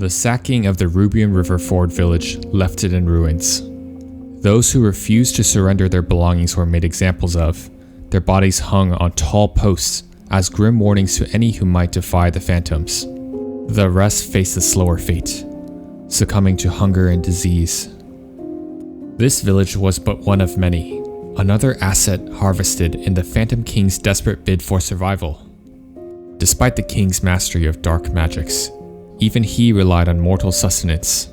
The sacking of the Rubian River Ford village left it in ruins. Those who refused to surrender their belongings were made examples of, their bodies hung on tall posts as grim warnings to any who might defy the phantoms. The rest faced a slower fate, succumbing to hunger and disease. This village was but one of many, another asset harvested in the Phantom King's desperate bid for survival. Despite the king's mastery of dark magics, even he relied on mortal sustenance.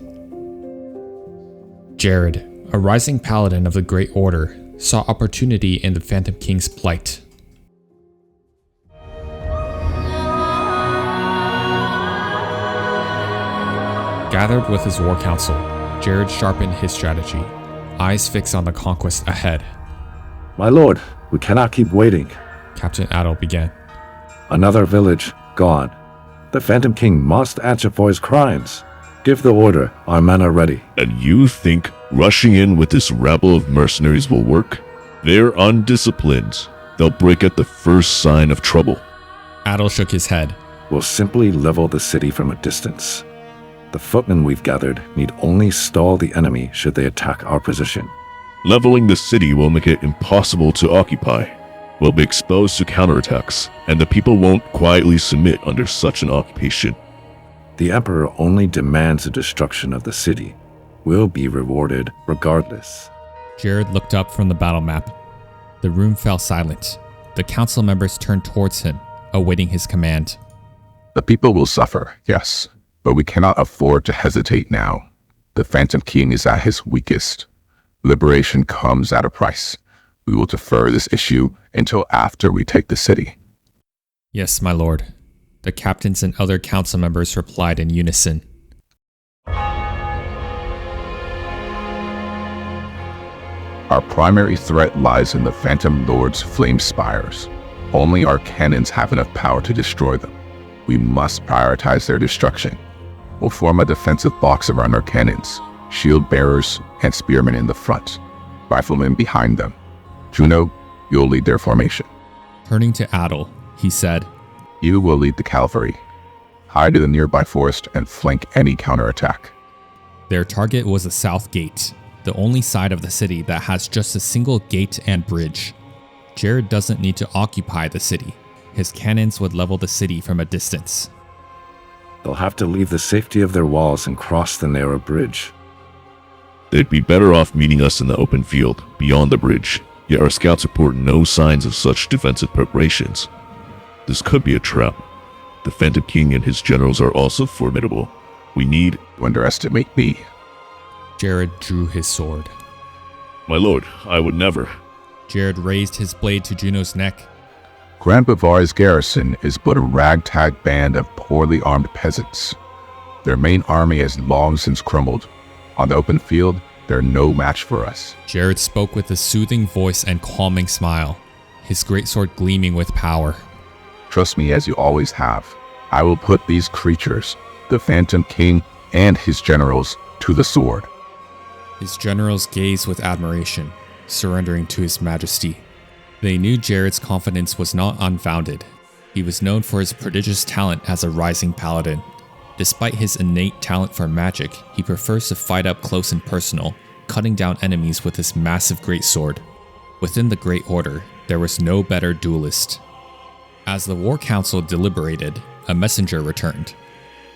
Jarrod, a rising paladin of the Great Order, saw opportunity in the Phantom King's plight. Gathered with his war council, Jarrod sharpened his strategy, eyes fixed on the conquest ahead. My lord, we cannot keep waiting. Captain Adel began. Another village gone. The Phantom King must answer for his crimes. Give the order, our men are ready. And you think rushing in with this rabble of mercenaries will work? They're undisciplined. They'll break at the first sign of trouble. Adel shook his head. We'll simply level the city from a distance. The footmen we've gathered need only stall the enemy should they attack our position. Leveling the city will make it impossible to occupy. We'll be exposed to counterattacks, and the people won't quietly submit under such an occupation. The Emperor only demands the destruction of the city. We'll be rewarded regardless. Jarrod looked up from the battle map. The room fell silent. The council members turned towards him, awaiting his command. The people will suffer, yes, but we cannot afford to hesitate now. The Phantom King is at his weakest. Liberation comes at a price. We will defer this issue until after we take the city. Yes, my lord. The captains and other council members replied in unison. Our primary threat lies in the Phantom Lord's flame spires. Only our cannons have enough power to destroy them. We must prioritize their destruction. We'll form a defensive box around our cannons, shield bearers and spearmen in the front, riflemen behind them. Juno, you'll lead their formation. Turning to Adel, he said, You will lead the cavalry. Hide in the nearby forest and flank any counterattack. Their target was the south gate, the only side of the city that has just a single gate and bridge. Jarrod doesn't need to occupy the city. His cannons would level the city from a distance. They'll have to leave the safety of their walls and cross the narrow bridge. They'd be better off meeting us in the open field, beyond the bridge, yet our scouts report no signs of such defensive preparations. This could be a trap. The Phantom King and his generals are also formidable. We need to underestimate me. Jarrod drew his sword. My lord, I would never. Jarrod raised his blade to Juno's neck. Grand Bavari's garrison is but a ragtag band of poorly armed peasants. Their main army has long since crumbled. On the open field, they're no match for us. Jarrod spoke with a soothing voice and calming smile, his greatsword gleaming with power. Trust me as you always have. I will put these creatures, the Phantom King and his generals, to the sword. His generals gazed with admiration, surrendering to his majesty. They knew Jarrod's confidence was not unfounded. He was known for his prodigious talent as a rising paladin. Despite his innate talent for magic, he prefers to fight up close and personal, cutting down enemies with his massive greatsword. Within the Great Order, there was no better duelist. As the War Council deliberated, a messenger returned.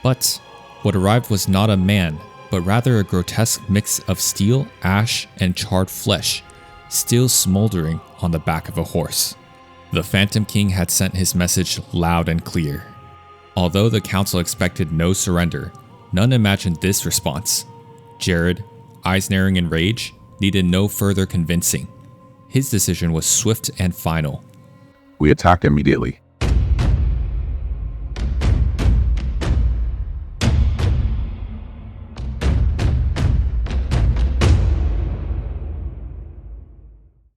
But what arrived was not a man, but rather a grotesque mix of steel, ash, and charred flesh, still smoldering on the back of a horse. The Phantom King had sent his message loud and clear. Although the council expected no surrender, none imagined this response. Jarrod, eyes narrowing in rage, needed no further convincing. His decision was swift and final. We attack immediately.